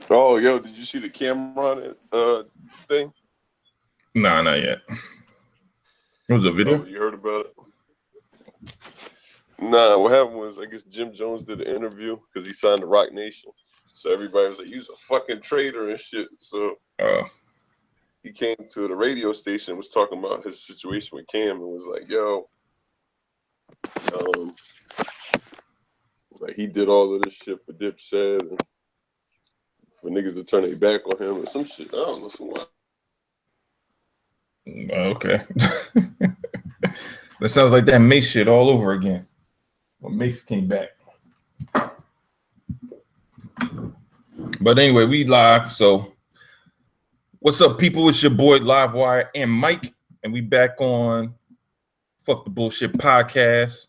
Oh, yo, did you see the Cameron thing? Nah, not yet. It was a video? Oh, you heard about it? Nah, what happened was, I guess Jim Jones did an interview because he signed to Rock Nation. So everybody was like, "You's a fucking traitor and shit." So he came to the radio station and was talking about his situation with Cam and was like, "Yo, like he did all of this shit for Dipset and for niggas to turn their back on him or some shit. I don't know, some what. Okay. That sounds like that Mace shit all over again. When Mace came back. But anyway, we live. So what's up, people? It's your boy Livewire and Mike. And we back on Fuck the Bullshit podcast.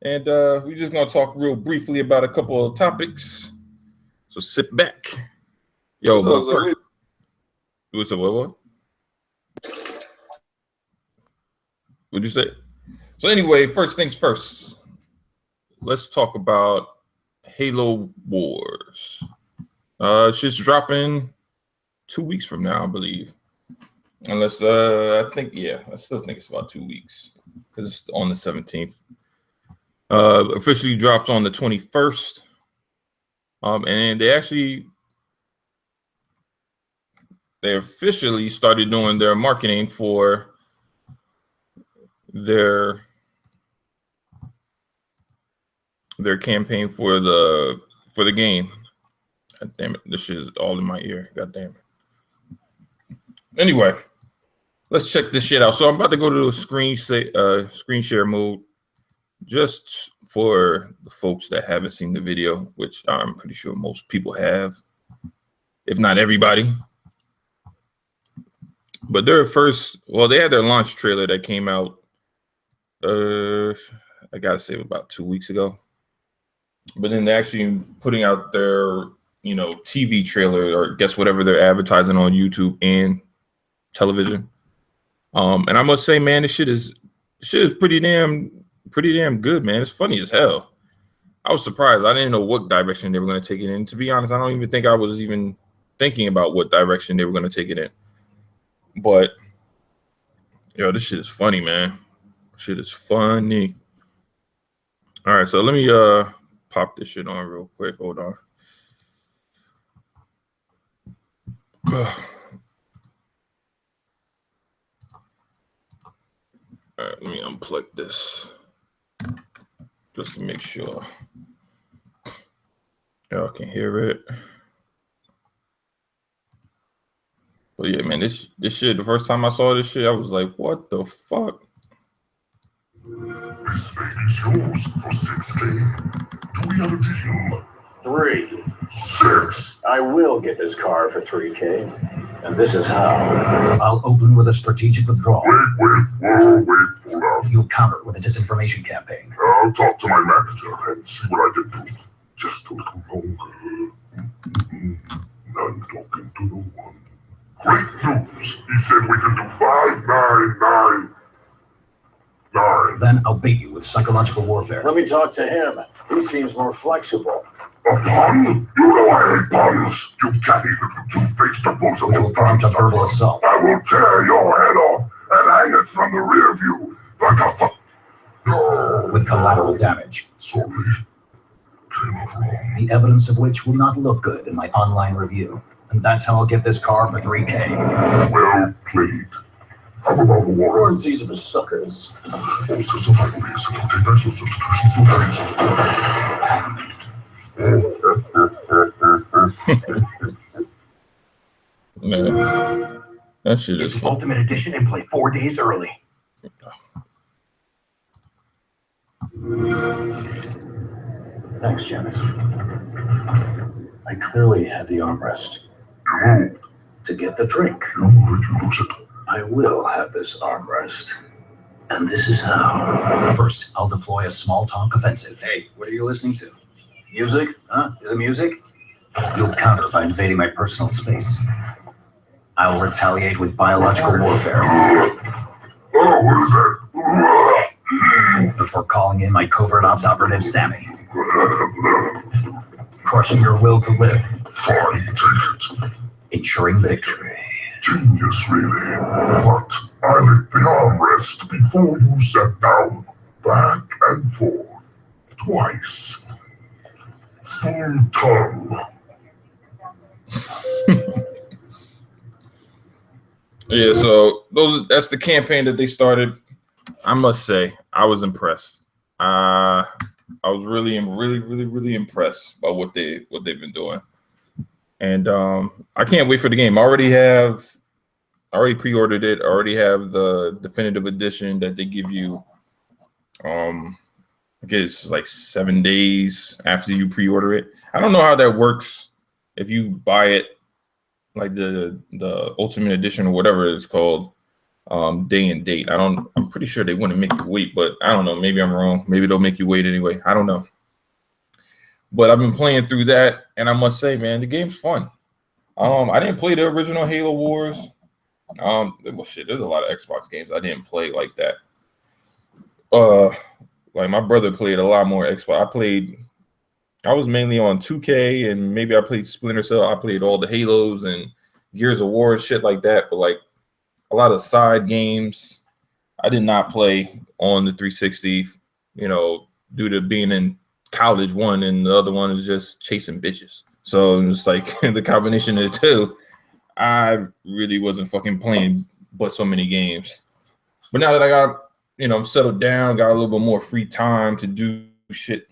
And we're just gonna talk real briefly about a couple of topics. So sit back. Yo, but first, what's up, what? What'd you say? So anyway, first things first. Let's talk about Halo Wars. Shit's dropping 2 weeks from now, I believe. Unless I still think it's about 2 weeks because it's on the 17th. Officially drops on the 21st. And they officially started doing their marketing for their campaign for the game. God damn it, this shit is all in my ear. God damn it. Anyway, let's check this shit out. So I'm about to go to the screen share mode just for the folks that haven't seen the video, which I'm pretty sure most people have, if not everybody. But they had their launch trailer that came out I gotta say about 2 weeks ago. But then they're actually putting out their TV trailer, or guess whatever they're advertising on YouTube and television. And I must say, man, this shit is pretty damn good, man. It's funny as hell. I was surprised. I didn't know what direction they were going to take it in. To be honest, I don't even think I was even thinking about what direction they were going to take it in. But yo, this shit is funny, man. Shit is funny. All right, so let me pop this shit on real quick. Hold on. All right, let me unplug this just to make sure y'all can hear it. But yeah, man, this shit, the first time I saw this shit, I was like, what the fuck? This baby's yours for 6K. Do we have a deal? 3. 6. I will get this car for 3K, and this is how. I'll open with a strategic withdrawal. Wait, hold on. You'll counter with a disinformation campaign. I'll talk to my manager and see what I can do. Just a little longer. I'm talking to no one. Great news. He said we can do 5999. Then I'll bait you with psychological warfare. Let me talk to him. He seems more flexible. A pun? You know I hate puns. You catty little two-faced opposable. Which will prompt a verbal assault. I will tear your head off and hang it from the rear view like a No. With collateral damage. Sorry. Came off wrong. The evidence of which will not look good in my online review. And that's how I'll get this car for 3K. Well played. How about the warrant? Warranties are for suckers. Also survival is to take that substitution Man, that shit is fun. Ultimate Edition and play 4 days early. Thanks, Janice. I clearly have the armrest. You moved. To get the drink. You move it, you lose it. I will have this armrest. And this is how. First, I'll deploy a small talk offensive. Hey, what are you listening to? Music? Huh? Is it music? You'll counter by invading my personal space. I will retaliate with biological warfare. Oh, what is that? Before calling in my covert ops operative, Sammy. crushing your will to live. Fine, take it. Ensuring victory. Genius, really. But I lit the armrest before you sat down. Back and forth. Twice. Full tongue. Yeah, so that's the campaign that they started. I must say, I was impressed. I was really impressed by what they've been doing. And I can't wait for the game. I already pre-ordered it. I already have the definitive edition that they give you. I guess like 7 days after you pre-order it. I don't know how that works if you buy it like the Ultimate Edition or whatever it's called, day and date. I'm pretty sure they wouldn't make you wait, but I don't know. Maybe I'm wrong. Maybe they'll make you wait anyway. I don't know. But I've been playing through that, and I must say, man, the game's fun. I didn't play the original Halo Wars. Well, shit, there's a lot of Xbox games I didn't play like that. Like my brother played a lot more Xbox. I was mainly on 2K, and maybe I played Splinter Cell. I played all the Halos and Gears of War, shit like that. But like a lot of side games, I did not play on the 360. You know, due to being in college, one, and the other one is just chasing bitches. So it's like the combination of the two. I really wasn't fucking playing but so many games. But now that I got, I'm settled down, got a little bit more free time to do shit.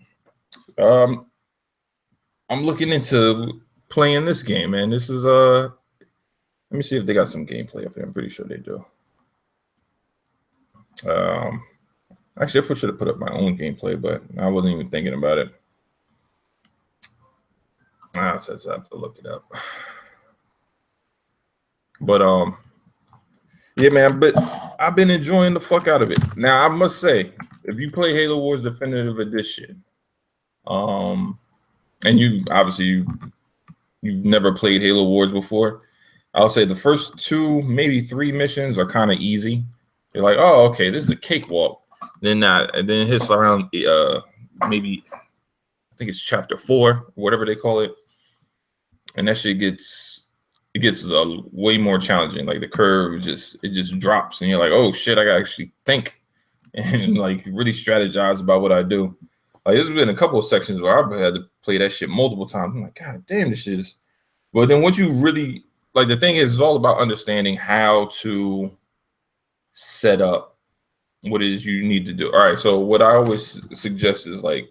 I'm looking into playing this game, man. This is let me see if they got some gameplay up here. I'm pretty sure they do. Actually, I should have put up my own gameplay, but I wasn't even thinking about it. I just have to look it up. But yeah, man. But I've been enjoying the fuck out of it. Now I must say, if you play Halo Wars Definitive Edition, and you obviously you've never played Halo Wars before, I'll say the first 2, maybe 3 missions are kind of easy. You're like, oh, okay, this is a cakewalk. Then it hits around maybe I think it's chapter 4, whatever they call it, and that shit gets way more challenging. Like the curve just drops, and you're like, oh shit, I gotta actually think and like really strategize about what I do. Like there's been a couple of sections where I've had to play that shit multiple times. I'm like, God damn, this shit is. But then once you really like, the thing is, it's all about understanding how to set up what it is you need to do. All right, so what I always suggest is like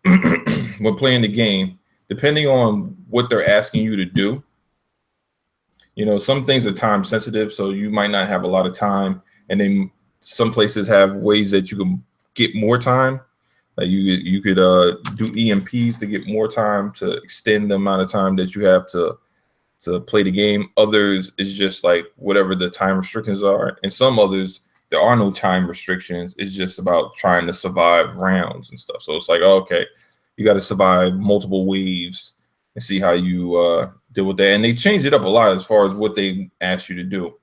when playing the game, depending on what they're asking you to do, some things are time sensitive, so you might not have a lot of time, and then some places have ways that you can get more time. Like you could do EMPs to get more time, to extend the amount of time that you have to play the game. Others is just like whatever the time restrictions are, and some others there are no time restrictions. It's just about trying to survive rounds and stuff. So it's like, oh, okay, you got to survive multiple waves and see how you deal with that. And they changed it up a lot as far as what they ask you to do.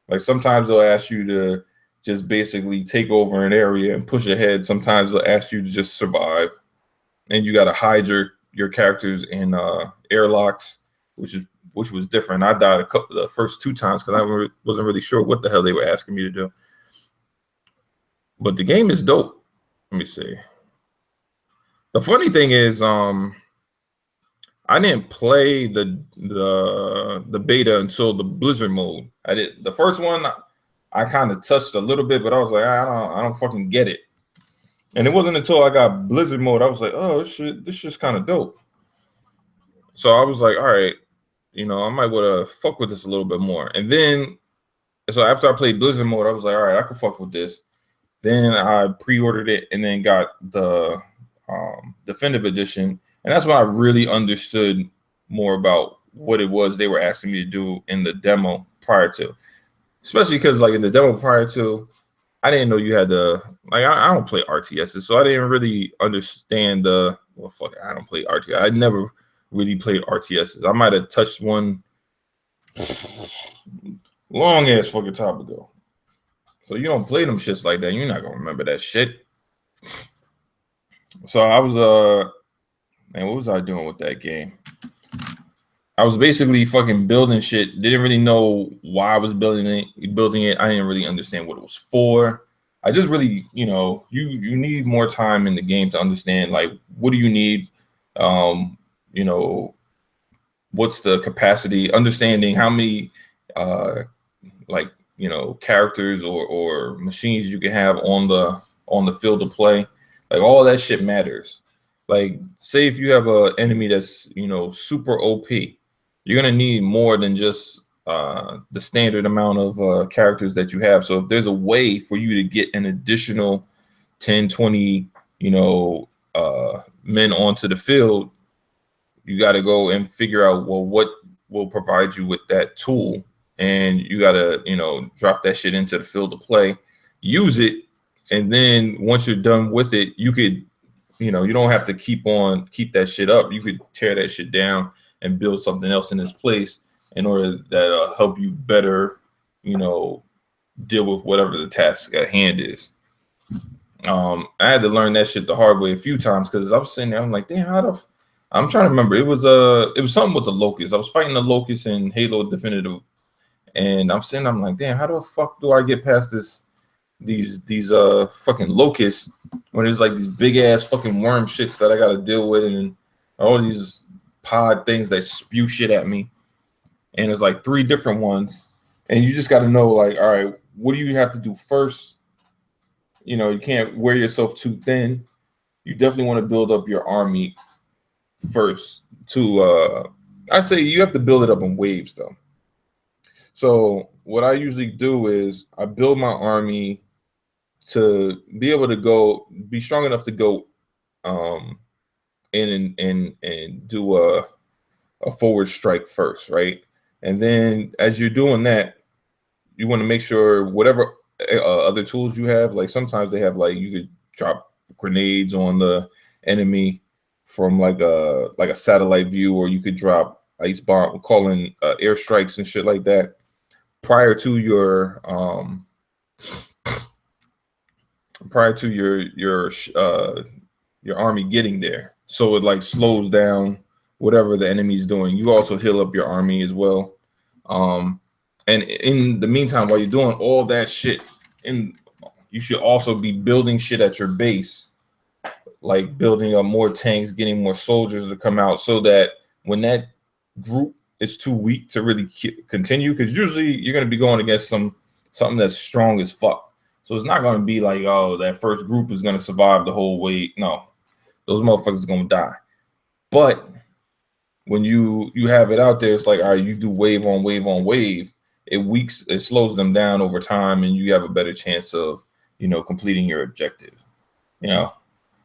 Like sometimes they'll ask you to just basically take over an area and push ahead. Sometimes they'll ask you to just survive, and you got to hide your characters in airlocks, which was different. I died the first 2 times because I wasn't really sure what the hell they were asking me to do. But the game is dope. Let me see. The funny thing is, I didn't play the beta until the Blizzard mode. I did the first one. I kind of touched a little bit, but I was like, I don't fucking get it. And it wasn't until I got Blizzard mode I was like, oh shit, this shit's kind of dope. So I was like, all right, I might want to fuck with this a little bit more. And then, so after I played Blizzard mode, I was like, all right, I can fuck with this. Then I pre-ordered it and then got the Definitive Edition. And that's when I really understood more about what it was they were asking me to do in the demo prior to. Especially because, like, in the demo prior to, I didn't know you had to, like, I don't play RTSs, so I didn't really understand I don't play RTS. I never really played RTSs. I might have touched one long ass fucking time ago. So you don't play them shits like that. You're not gonna remember that shit. So I was Man, what was I doing with that game? I was basically fucking building shit. Didn't really know why I was building it. I didn't really understand what it was for. I just really, you know, you need more time in the game to understand, like, what do you need? You know, what's the capacity? Understanding how many, like, you know, characters or machines you can have on the field of play. Like, all that shit matters. Like, say if you have an enemy that's, you know, super OP, you're gonna need more than just the standard amount of characters that you have. So if there's a way for you to get an additional 10, 20, you know, men onto the field, you got to go and figure out, well, what will provide you with that tool, and you got to, you know, drop that shit into the field of play, use it, and then once you're done with it, you could, you know, you don't have to keep that shit up. You could tear that shit down and build something else in its place in order that help you better, you know, deal with whatever the task at hand is. I had to learn that shit the hard way a few times because I was sitting there, I'm like, damn, I'm trying to remember. It was something with the Locust. I was fighting the Locust in Halo Definitive, and I'm like, damn, how the fuck do I get past these fucking locusts when there's like these big ass fucking worm shits that I gotta deal with, and all these pod things that spew shit at me, and there's like 3 different ones, and you just got to know, like, all right, what do you have to do first? You know, you can't wear yourself too thin. You definitely want to build up your army first. I say you have to build it up in waves though. So what I usually do is I build my army to be able to be strong enough to go in and do a forward strike first, right? And then as you're doing that, you want to make sure whatever other tools you have, like sometimes they have, like, you could drop grenades on the enemy from like a satellite view, or you could drop ice bomb, calling airstrikes and shit like that prior to your army getting there, so it like slows down whatever the enemy's doing. You also heal up your army as well, and in the meantime, while you're doing all that shit, you should also be building shit at your base, like building up more tanks, getting more soldiers to come out, so that when that group is too weak to really continue, because usually you're going to be going against something that's strong as fuck. So it's not going to be like, oh, that first group is going to survive the whole way. No, those motherfuckers are going to die. But when you have it out there, it's like, all right, you do wave on wave on wave. It slows them down over time, and you have a better chance of, you know, completing your objective. You know,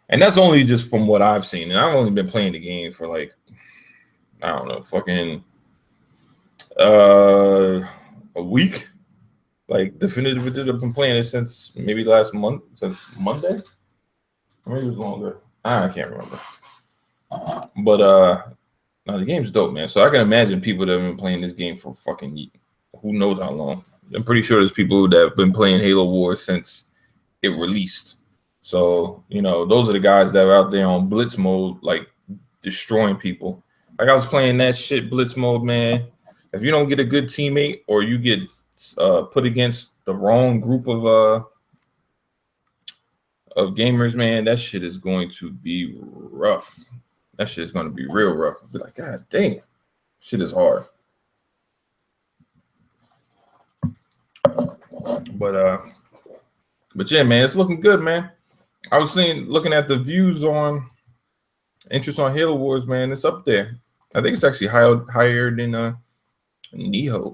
and that's only just from what I've seen. And I've only been playing the game for like, I don't know, fucking a week. Like definitively, I've been playing it since maybe last month, since Monday. Or maybe it was longer. I can't remember. But no, the game's dope, man. So I can imagine people that have been playing this game for fucking who knows how long. I'm pretty sure there's people that have been playing Halo Wars since it released. So, you know, those are the guys that are out there on blitz mode, like destroying people. Like I was playing that shit blitz mode, man. If you don't get a good teammate, or you get put against the wrong group of gamers, man, that shit is going to be rough. That shit is going to be real rough. I'll be like, God damn, shit is hard. But yeah, man, it's looking good, man. I was looking at the views on interest on Halo Wars, man. It's up there. I think it's actually higher than Nioh.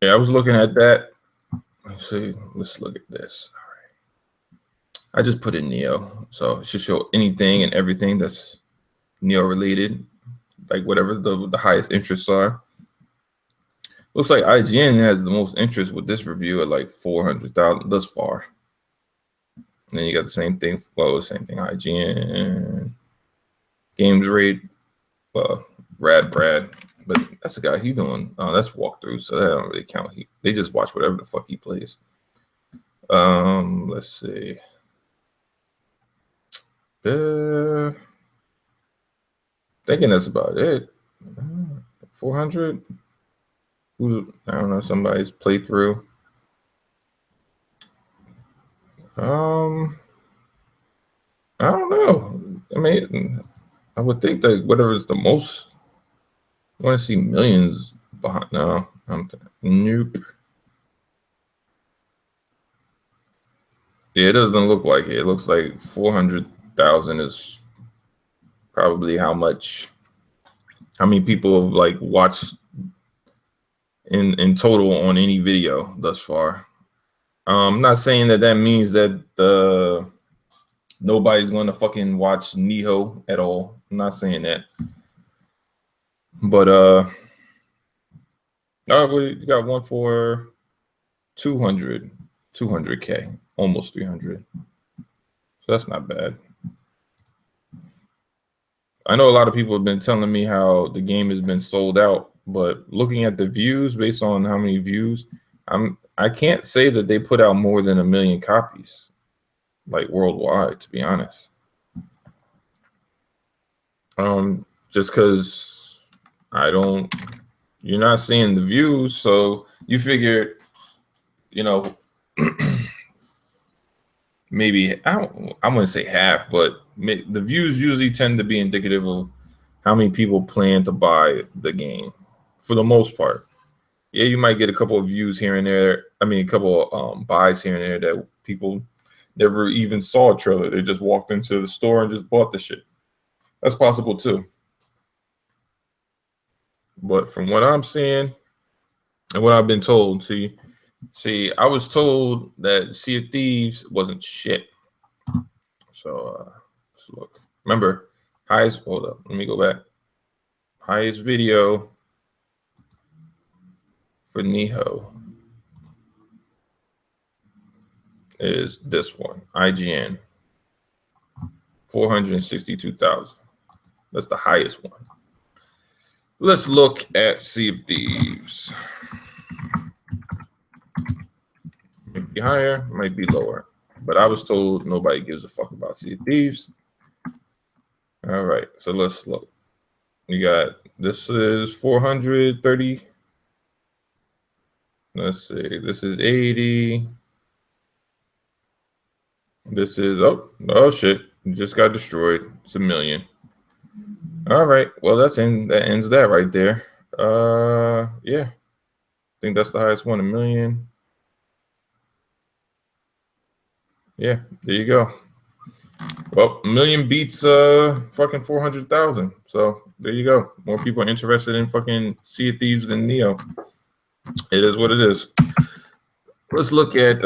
Yeah, I was looking at that. Let's see. Let's look at this. All right. I just put in Nioh, so it should show anything and everything that's Nioh related, like whatever the highest interests are. Looks like IGN has the most interest with this review at like 400,000 thus far. And then you got the same thing. Well, the same thing. IGN, Games Rate, Brad, but that's the guy he doing. That's walkthrough, so that don't really count. They just watch whatever the fuck he plays. Let's see. Thinking that's about it. 400. Who's, I don't know, somebody's playthrough. I don't know. I mean, I would think that whatever is the most. I want to see millions behind. No, nope. Yeah, it doesn't look like it. It looks like 400,000 is probably how many people have like watched in total on any video thus far. I'm not saying that means that nobody's going to fucking watch Nioh at all. I'm not saying that. But we got one for 200K, almost 300. So that's not bad. I know a lot of people have been telling me how the game has been sold out, but looking at the views, based on how many views, I can't say that they put out more than 1 million copies, like worldwide, to be honest. Just because you're not seeing the views, so you figure, you know, maybe I wouldn't say half, but the views usually tend to be indicative of how many people plan to buy the game for the most part. Yeah, you might get a couple of views here and there. I mean, a couple of buys here and there that people never even saw a trailer. They just walked into the store and just bought the shit. That's possible too. But from what I'm seeing and what I've been told, see, I was told that Sea of Thieves wasn't shit. So let's look. Remember, hold up. Let me go back. Highest video for Nioh is this one, IGN, 462,000. That's the highest one. Let's look at Sea of Thieves. Might be higher, might be lower. But I was told nobody gives a fuck about Sea of Thieves. All right, so let's look. You got, this is 430. Let's see, this is 80. This is, oh shit, it just got destroyed. It's 1 million. All right, well, that ends that right there. Yeah, I think that's the highest one, 1 million. Yeah, there you go. Well, 1 million beats fucking 400,000. So there you go. More people are interested in fucking Sea of Thieves than Nioh. It is what it is. Let's look at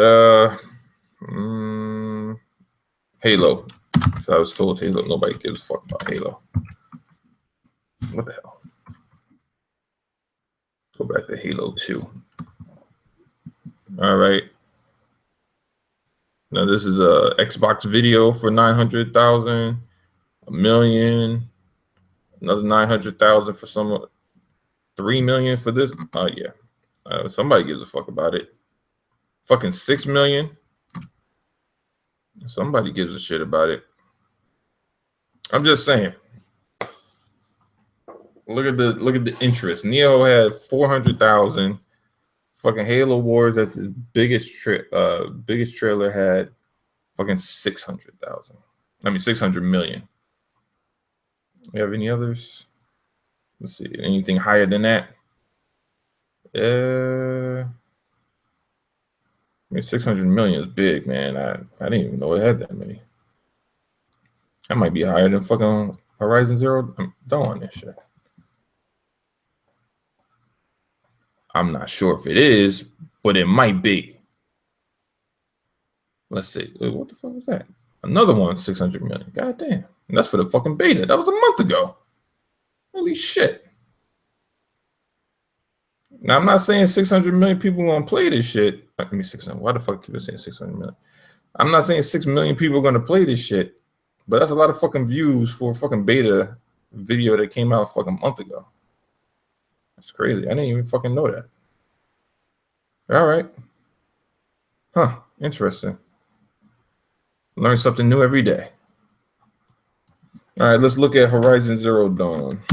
Halo. So I was told Halo, nobody gives a fuck about Halo. What the hell? Let's go back to Halo 2. All right. Now this is a Xbox video for 900,000, 1 million, another 900,000 for some, 3 million for this. Oh yeah, somebody gives a fuck about it. Fucking 6 million. Somebody gives a shit about it. I'm just saying. Look at the interest. Nioh had 400,000. Fucking Halo Wars, that's his biggest trailer, had fucking 600,000. I mean 600 million. We have any others? Let's see. Anything higher than that? I mean 600 million is big, man. I didn't even know it had that many. That might be higher than fucking Horizon Zero Dawn and shit. I'm not sure if it is, but it might be. Let's see. What the fuck was that? Another one, 600 million. God damn. And that's for the fucking beta. That was a month ago. Holy shit. Now, I'm not saying 600 million people going to play this shit. Let me 600. Why the fuck keep I saying 600 million? I'm not saying 6 million people are going to play this shit, but that's a lot of fucking views for a fucking beta video that came out a fucking month ago. That's crazy. I didn't even fucking know that. All right. Huh. Interesting. Learn something new every day. All right, let's look at Horizon Zero Dawn.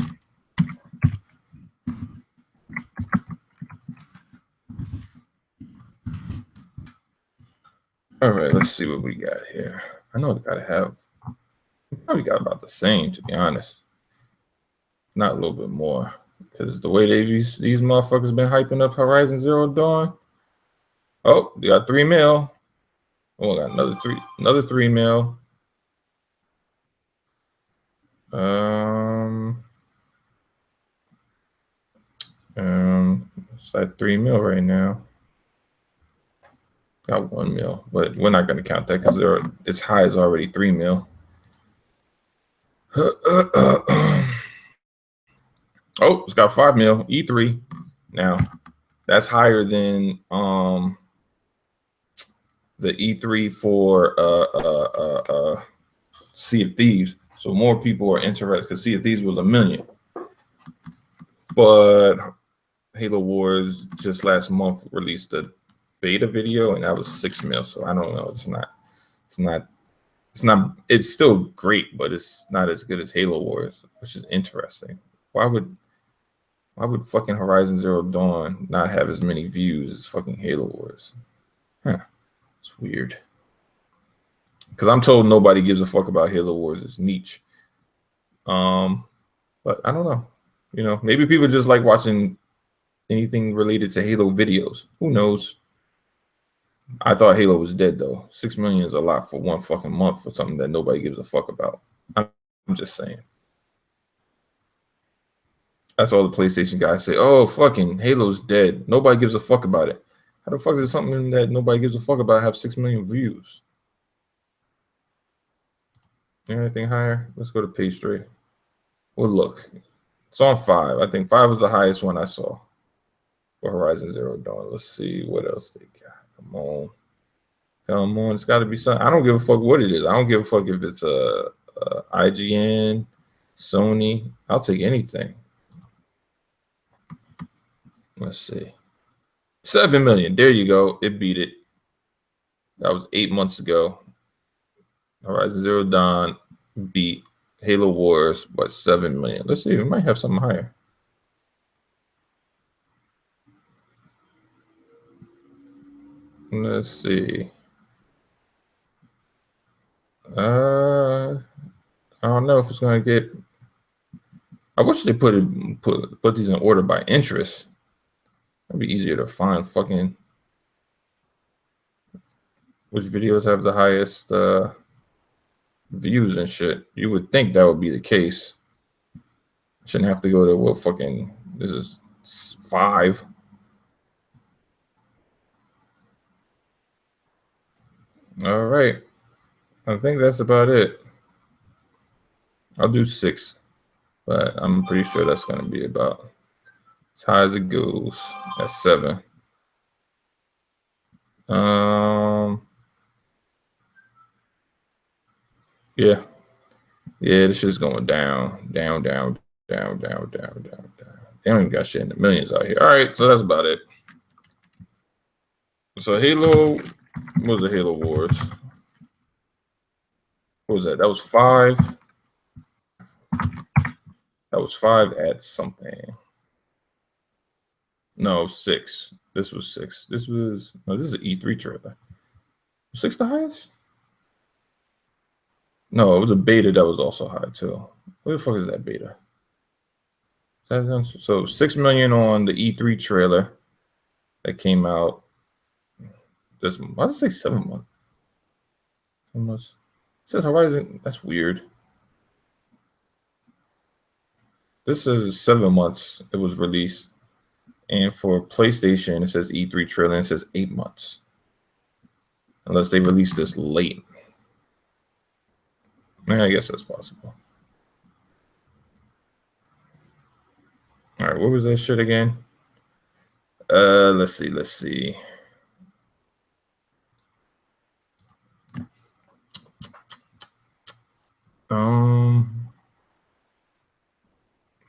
All right, let's see what we got here. I know we gotta have. We probably got about the same, to be honest. Not a little bit more, because the way these motherfuckers been hyping up Horizon Zero Dawn. Oh, they got 3 mil. Oh, got another 3 mil. It's like 3 mil right now. Got 1 mil, but we're not gonna count that because its high is already 3 mil. Oh, it's got 5 mil E3 now. That's higher than the E3 for Sea of Thieves. So more people are interested because Sea of Thieves was 1 million. But Halo Wars just last month released a beta video and that was 6 mil. So I don't know. It's still great, but it's not as good as Halo Wars, which is interesting. Why would fucking Horizon Zero Dawn not have as many views as fucking Halo Wars? Huh. It's weird. Because I'm told nobody gives a fuck about Halo Wars. It's niche. But I don't know. You know, maybe people just like watching anything related to Halo videos. Who knows? I thought Halo was dead though. 6 million is a lot for one fucking month for something that nobody gives a fuck about. I'm just saying. That's all the PlayStation guys say. Oh, fucking Halo's dead. Nobody gives a fuck about it. How the fuck is something that nobody gives a fuck about have 6 million views? Anything higher? Let's go to page 3. Well, look. It's on 5. I think 5 was the highest one I saw for Horizon Zero Dawn. Let's see what else they got. Come on. Come on. It's got to be something. I don't give a fuck what it is. I don't give a fuck if it's IGN, Sony. I'll take anything. Let's see. 7 million. There you go. It beat it. That was 8 months ago. Horizon Zero Dawn beat Halo Wars by 7 million. Let's see. We might have something higher. Let's see. I don't know if it's gonna get. I wish they put these in order by interest. It'd be easier to find fucking which videos have the highest views and shit. You would think that would be the case. Shouldn't have to go to what fucking this is 5. All right. I think that's about it. I'll do 6, but I'm pretty sure that's gonna be about as high as it goes. That's 7. Yeah, this shit's going down. They don't even got shit in the millions out here. All right, so that's about it. So Halo, what was the Halo Wars? What was that? That was 5. That was 5 at something. No, 6. This was 6. This is an E3 trailer. 6 the highest? No, it was a beta that was also high too. Where the fuck is that beta? So 6 million on the E3 trailer that came out this month. Why does it say 7 months? 7 months. It says Horizon. That's weird. This is 7 months it was released. And for PlayStation, it says E3 trailer and it says 8 months. Unless they released this late. I guess that's possible. All right, what was that shit again? Let's see.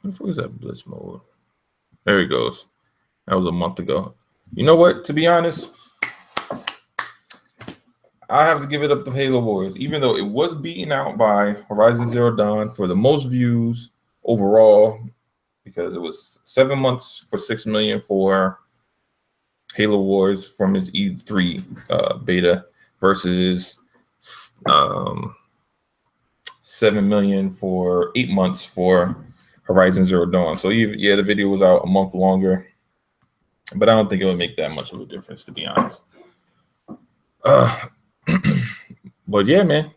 What was that Blitz mode? There it goes. That was a month ago. You know what? To be honest, I have to give it up to Halo Wars, even though it was beaten out by Horizon Zero Dawn for the most views overall, because it was 7 months for 6 million for Halo Wars from its E3 beta versus 7 million for 8 months for Horizon Zero Dawn. So yeah, the video was out a month longer, but I don't think it would make that much of a difference, to be honest. But yeah, man.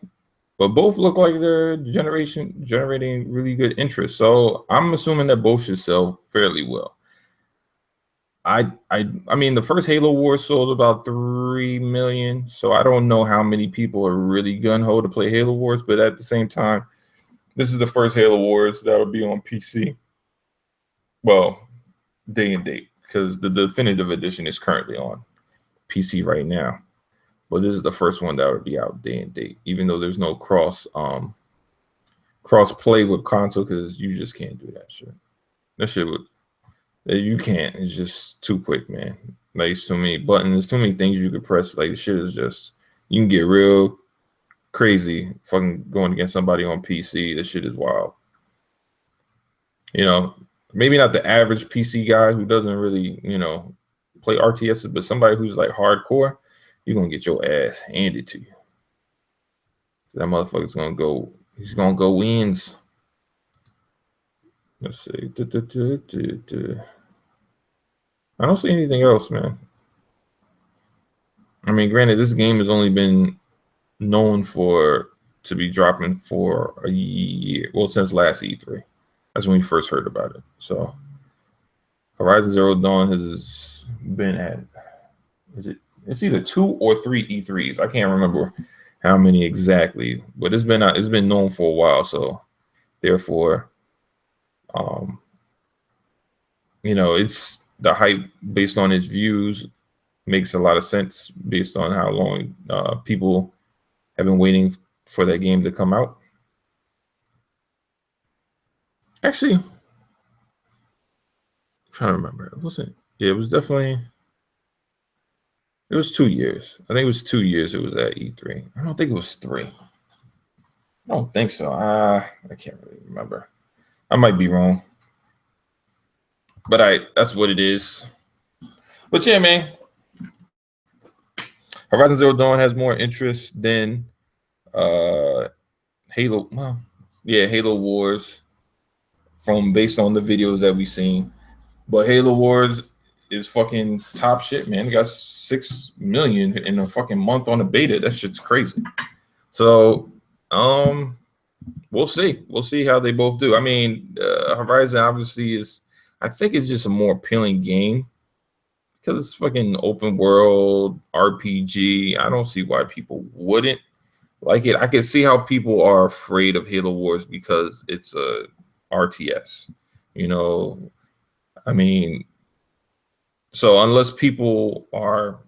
But both look like they're generating really good interest. So I'm assuming that both should sell fairly well. I mean, the first Halo Wars sold about 3 million, so I don't know how many people are really gun-ho to play Halo Wars, but at the same time, this is the first Halo Wars that would be on PC. Well, day and date, because the definitive edition is currently on PC right now. But this is the first one that would be out day and date, even though there's no cross play with console, because you just can't do that shit. That shit would. You can't. It's just too quick, man. Like, it's too many buttons. There's too many things you could press. Like, the shit is just, you can get real crazy fucking going against somebody on PC. This shit is wild. You know, maybe not the average PC guy who doesn't really, you know, play RTS, but somebody who's like hardcore, you're going to get your ass handed to you. That motherfucker's going to go, he's going to go wins. Let's see. I don't see anything else, man. I mean, granted, this game has only been known to be dropping for a year. Well, since last E3. That's when we first heard about it. So, Horizon Zero Dawn has been at, it's either 2 or 3 E3s. I can't remember how many exactly, but it's been known for a while. So, therefore, you know, it's the hype based on its views makes a lot of sense based on how long people have been waiting for that game to come out. Actually, I'm trying to remember. It wasn't. Yeah, it was definitely. It was 2 years. I think it was 2 years. It was at E3. I don't think it was 3. I don't think so. I can't really remember. I might be wrong. But that's what it is. But yeah, man. Horizon Zero Dawn has more interest than Halo. Well, yeah, Halo Wars based on the videos that we've seen. But Halo Wars is fucking top shit, man. It got 6 million in a fucking month on the beta. That shit's crazy. So, we'll see. We'll see how they both do. I mean, Horizon obviously is, I think it's just a more appealing game because it's fucking open world RPG. I don't see why people wouldn't like it. I can see how people are afraid of Halo Wars because it's a RTS. You know, I mean, so unless people are,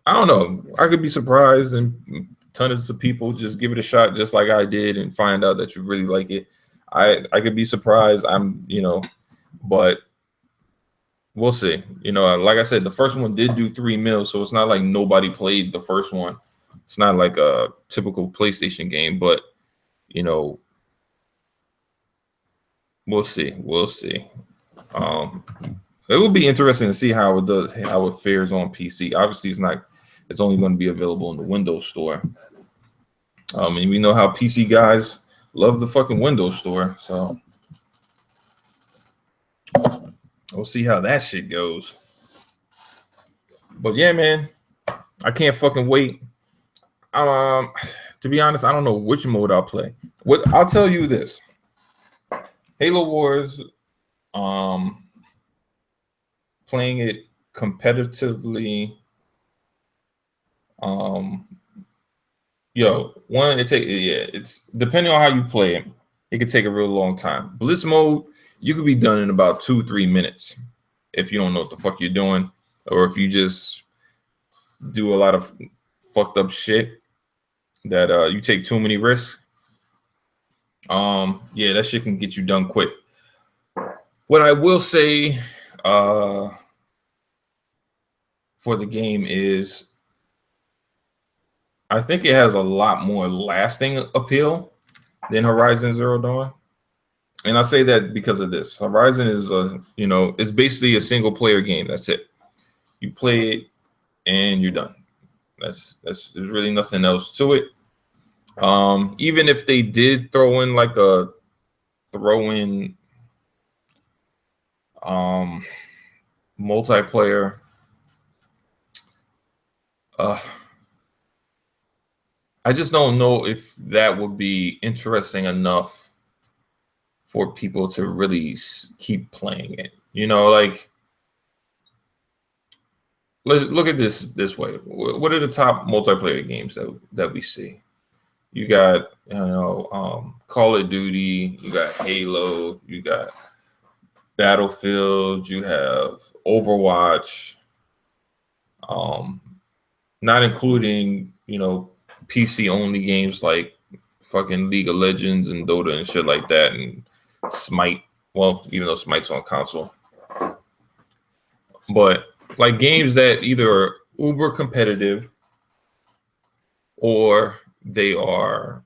I don't know, I could be surprised and tons of people just give it a shot just like I did and find out that you really like it. I could be surprised. But we'll see. You know, like I said, the first one did do 3 mil, so it's not like nobody played the first one. It's not like a typical PlayStation game, but you know, we'll see. We'll see. It will be interesting to see how it does, how it fares on PC. Obviously, it's only going to be available in the Windows Store. And we know how PC guys love the fucking Windows Store, so we'll see how that shit goes. But yeah, man, I can't fucking wait. To be honest, I don't know which mode I'll play. I'll tell you this: Halo Wars, playing it competitively, it's depending on how you play it, it could take a real long time. Blitz mode, you could be done in about 2-3 minutes if you don't know what the fuck you're doing, or if you just do a lot of fucked up shit that you take too many risks. Yeah, that shit can get you done quick. What I will say for the game is I think it has a lot more lasting appeal than Horizon Zero Dawn. And I say that because of this. Horizon is it's basically a single player game. That's it. You play it and you're done. There's really nothing else to it. Even if they did throw in multiplayer, I just don't know if that would be interesting enough for people to really keep playing it. Like, let's look at this way. What are the top multiplayer games that we see? You got, Call of Duty, you got Halo, you got Battlefield, you have Overwatch, not including, PC only games like fucking League of Legends and Dota and shit like that, and Smite. Well, even though Smite's on console. But like games that either are uber competitive or they are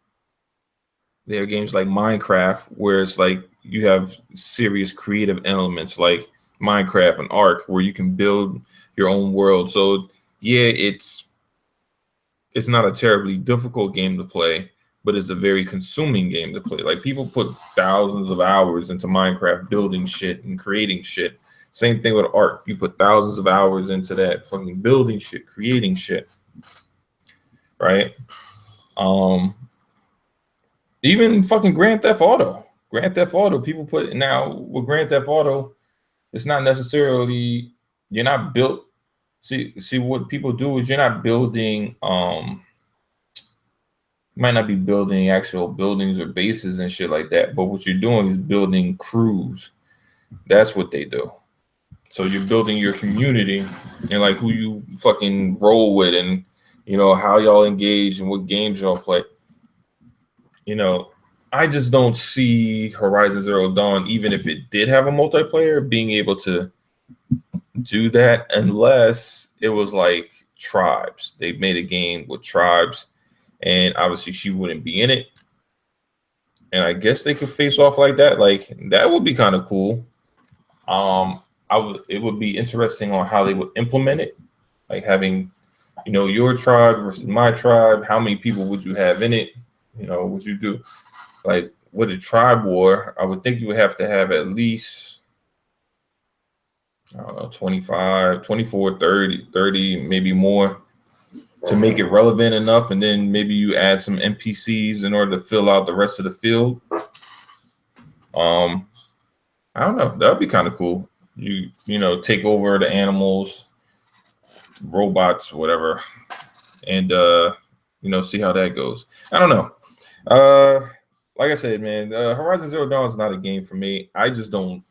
games like Minecraft, where it's like you have serious creative elements like Minecraft and Ark, where you can build your own world. So yeah, it's not a terribly difficult game to play, but it's a very consuming game to play. Like, people put thousands of hours into Minecraft building shit and creating shit. Same thing with Ark. You put thousands of hours into that fucking building shit, creating shit. Right? Even fucking Grand Theft Auto. People put now with Grand Theft Auto, it's not necessarily you're not built. See what people do is you're not building. You might not be building actual buildings or bases and shit like that, but what you're doing is building crews. That's what they do. So you're building your community and like who you fucking roll with, and how y'all engage and what games y'all play. I just don't see Horizon Zero Dawn, even if it did have a multiplayer, being able to do that unless it was like Tribes. They made a game with Tribes, and obviously she wouldn't be in it. And I guess they could face off like that. Like, that would be kind of cool. It would be interesting on how they would implement it, like having, your tribe versus my tribe. How many people would you have in it? Would you do like with a tribe war? I would think you would have to have at least, I don't know, 25, 24, 30, maybe more to make it relevant enough. And then maybe you add some NPCs in order to fill out the rest of the field. I don't know. That would be kind of cool. You take over the animals, robots, whatever, and see how that goes. I don't know. Like I said, man, Horizon Zero Dawn is not a game for me. I just don't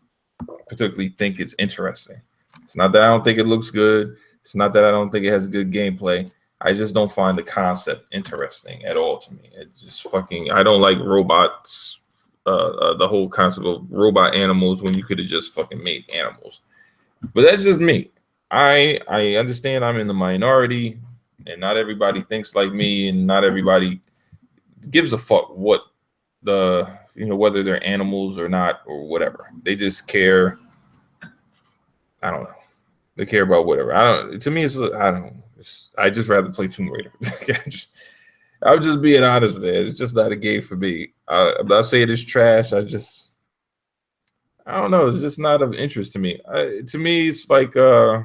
particularly think it's interesting. It's not that I don't think it looks good. It's not that I don't think it has good gameplay. I just don't find the concept interesting at all to me. It just I don't like robots. The whole concept of robot animals when you could have just fucking made animals. But that's just me. I understand I'm in the minority, and not everybody thinks like me, and not everybody gives a fuck what whether they're animals or not or whatever. They just care. I don't know. They care about whatever. To me, I just rather play Tomb Raider. I'm just being honest with it. It's just not a game for me. I'm not saying it's trash. I don't know. It's just not of interest to me. To me, it's like La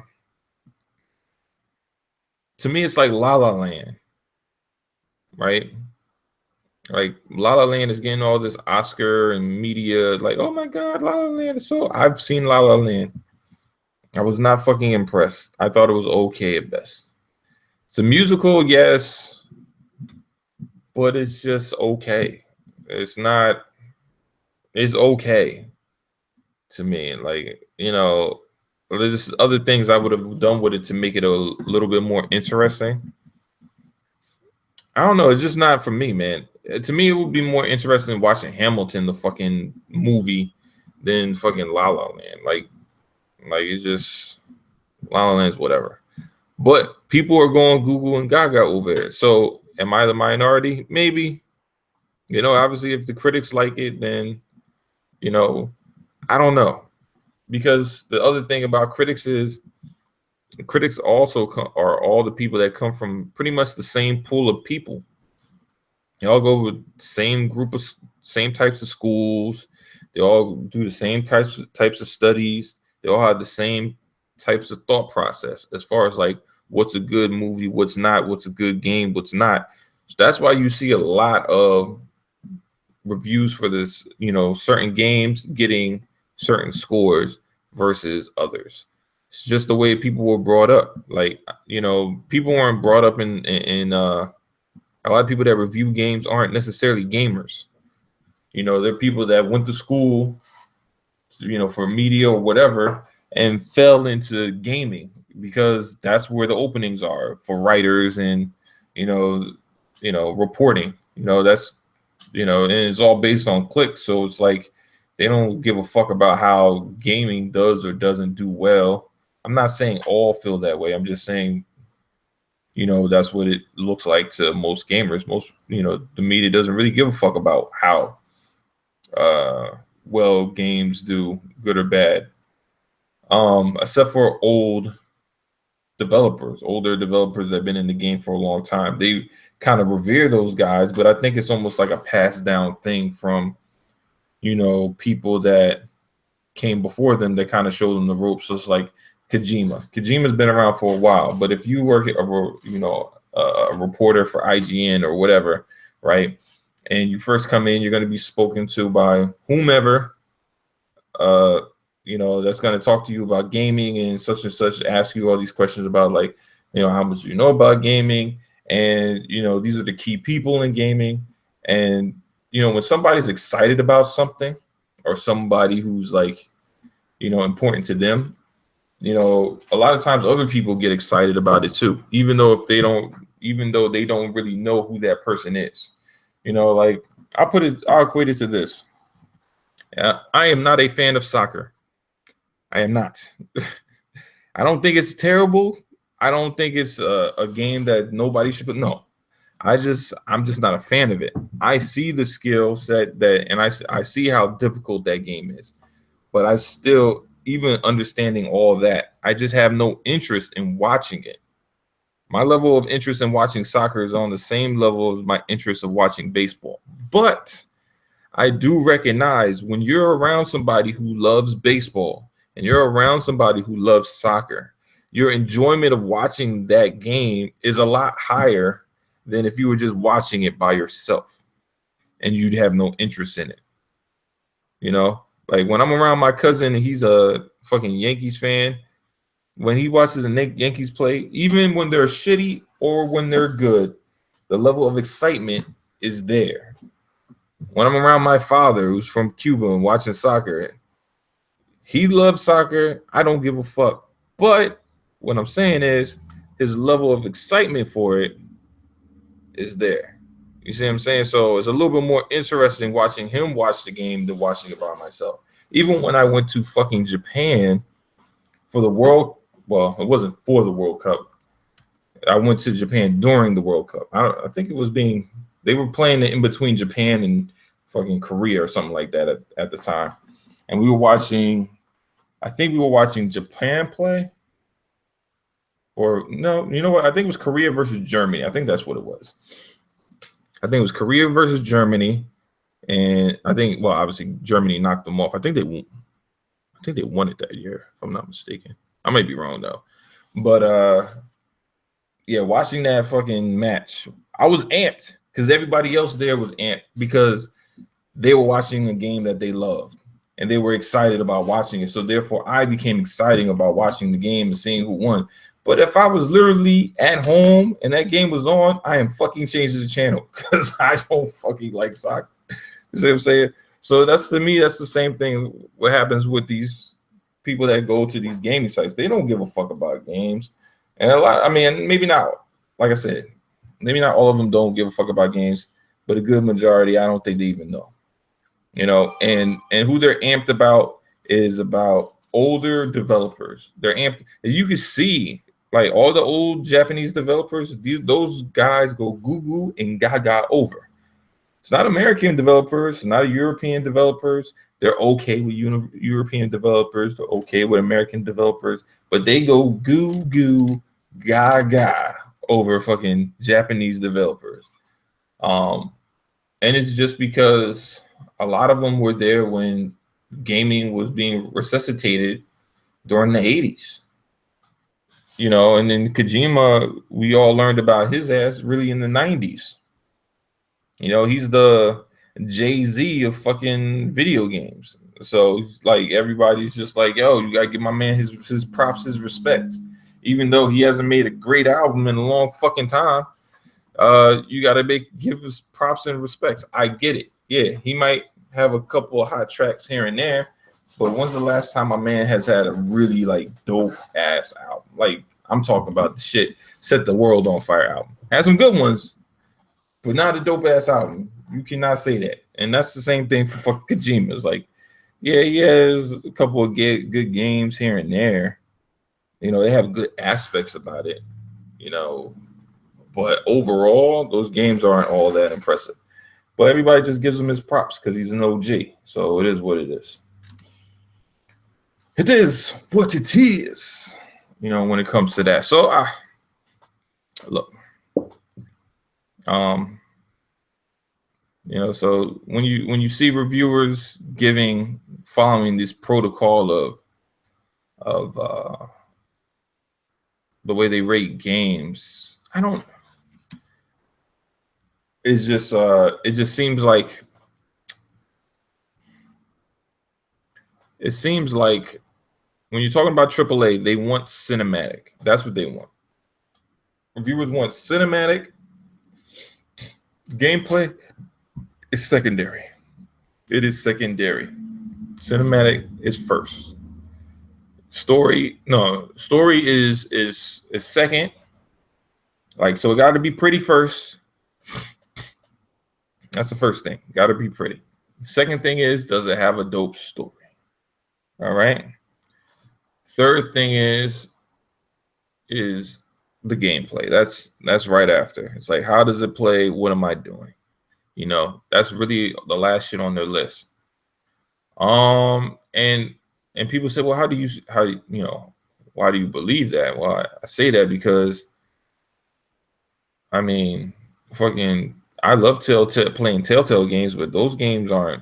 La Land, right? Like, La La Land is getting all this Oscar and media. Like, oh my God, La La Land is so. I've seen La La Land. I was not fucking impressed. I thought it was okay at best. It's a musical, yes, but it's just okay. It's okay to me. Like, there's other things I would have done with it to make it a little bit more interesting. I don't know. It's just not for me, man. To me, it would be more interesting watching Hamilton, the fucking movie, than fucking La La Land. Like it's just La La Land's whatever. But people are going Google and Gaga over it. So am I the minority? Maybe. You know, obviously, if the critics like it, then, you know, I don't know. Because the other thing about critics is critics also are all the people that come from pretty much the same pool of people. They all go with same group of same types of schools. They all do the same types of studies. They all have the same types of thought process as far as like what's a good movie, what's not, what's a good game, what's not. So that's why you see a lot of reviews for this, you know, certain games getting certain scores versus others. It's just the way people were brought up. Like, you know, people weren't brought up in a lot of people that review games aren't necessarily gamers. You know, they're people that went to school, you know, for media or whatever, and fell into gaming because that's where the openings are for writers and, you know, reporting. You know, that's, you know, and it's all based on clicks. So it's like they don't give a fuck about how gaming does or doesn't do well. I'm not saying all feel that way. I'm just saying, you know, that's what it looks like to most gamers. Most, you know, the media doesn't really give a fuck about how well games do, good or bad. Except for older developers that have been in the game for a long time. They kind of revere those guys, but I think it's almost like a passed down thing from, you know, people that came before them that kind of showed them the ropes. So it's like Kojima's been around for a while, but if you work a reporter for IGN or whatever, right, and you first come in, you're going to be spoken to by whomever, you know, that's going to talk to you about gaming and such, ask you all these questions about, like, you know, how much you know about gaming, and, you know, these are the key people in gaming. And, you know, when somebody's excited about something or somebody who's like, you know, important to them, you know, a lot of times other people get excited about it too, even though they don't really know who that person is. You know, like I'll equate it to this. I am not a fan of soccer. I am not. I don't think it's terrible. I don't think it's a game that nobody should put. No, I'm just not a fan of it. I see the skill set and I see how difficult that game is, but I still, even understanding all that, I just have no interest in watching it. My level of interest in watching soccer is on the same level as my interest of watching baseball. But I do recognize when you're around somebody who loves baseball and you're around somebody who loves soccer, your enjoyment of watching that game is a lot higher than if you were just watching it by yourself and you'd have no interest in it. You know, like when I'm around my cousin and he's a fucking Yankees fan, when he watches the Yankees play, even when they're shitty or when they're good, the level of excitement is there. When I'm around my father, who's from Cuba, and watching soccer, he loves soccer. I don't give a fuck. But what I'm saying is his level of excitement for it is there. You see what I'm saying? So it's a little bit more interesting watching him watch the game than watching it by myself. Even when I went to fucking Japan for the World, well, it wasn't for the World Cup. I went to Japan during the World Cup. I think it was they were playing it in between Japan and fucking Korea or something like that at the time. And we were watching, I think we were watching Japan play. Or no, you know what? I think it was Korea versus Germany. I think that's what it was. I think it was Korea versus Germany. And I think, well, obviously Germany knocked them off. I think they won it that year, if I'm not mistaken. I might be wrong though. But yeah, watching that fucking match, I was amped because everybody else there was amped because they were watching a game that they loved and they were excited about watching it. So therefore I became excited about watching the game and seeing who won. But if I was literally at home and that game was on, I am fucking changing the channel because I don't fucking like soccer. You see what I'm saying? So to me, that's the same thing. What happens with these people that go to these gaming sites? They don't give a fuck about games. And I mean, maybe not, like I said, maybe not all of them don't give a fuck about games, but a good majority, I don't think they even know. You know, and who they're amped about is about older developers. They're amped. You can see Like all the old Japanese developers, those guys go goo goo and gaga over. It's not American developers, it's not European developers. They're okay with European developers, they're okay with American developers, but they go goo goo gaga over fucking Japanese developers. And it's just because a lot of them were there when gaming was being resuscitated during the 80s. You know, and then Kojima, we all learned about his ass really in the 90s. You know, he's the Jay-Z of fucking video games. So like everybody's just like, yo, you gotta give my man his props, his respects. Even though he hasn't made a great album in a long fucking time, you gotta give his props and respects. I get it. Yeah, he might have a couple of hot tracks here and there, but when's the last time my man has had a really like dope ass album? Like I'm talking about the shit set the world on fire album. Had some good ones, but not a dope ass album. You cannot say that. And that's the same thing for fucking Kojima. It's like, yeah, there's a couple of good games here and there. You know, they have good aspects about it, you know, but overall, those games aren't all that impressive. But everybody just gives him his props because he's an OG. So it is what it is. It is what it is, you know, when it comes to that. So look, you know, so when you see reviewers following this protocol of the way they rate games, it just seems like when you're talking about AAA, they want cinematic. That's what they want. Reviewers want cinematic. Gameplay is secondary. It is secondary. Cinematic is first. Story is second. Like, so it got to be pretty first. That's the first thing. Got to be pretty. Second thing is, does it have a dope story? All right. Third thing is the gameplay. That's right after. It's like, how does it play? What am I doing? You know, that's really the last shit on their list. And people say, well, why do you believe that? Well, I say that because, I mean, I love playing Telltale games, but those games they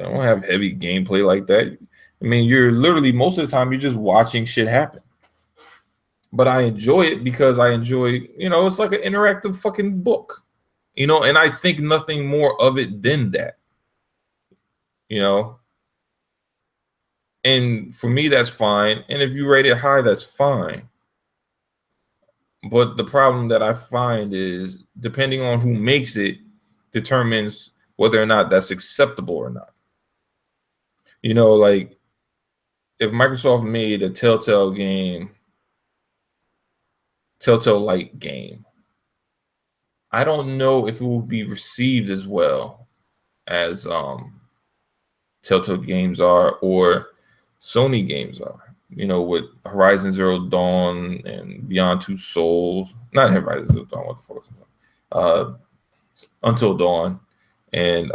don't have heavy gameplay like that. I mean, you're literally, most of the time, you're just watching shit happen. But I enjoy it because I enjoy, you know, it's like an interactive fucking book, you know, and I think nothing more of it than that, you know. And for me, that's fine. And if you rate it high, that's fine. But the problem that I find is, depending on who makes it, determines whether or not that's acceptable or not. You know, like, if Microsoft made a Telltale-like game, I don't know if it will be received as well as Telltale games are or Sony games are. You know, with Horizon Zero Dawn and Beyond Two Souls, not Horizon Zero Dawn, what the fuck is it? Until Dawn and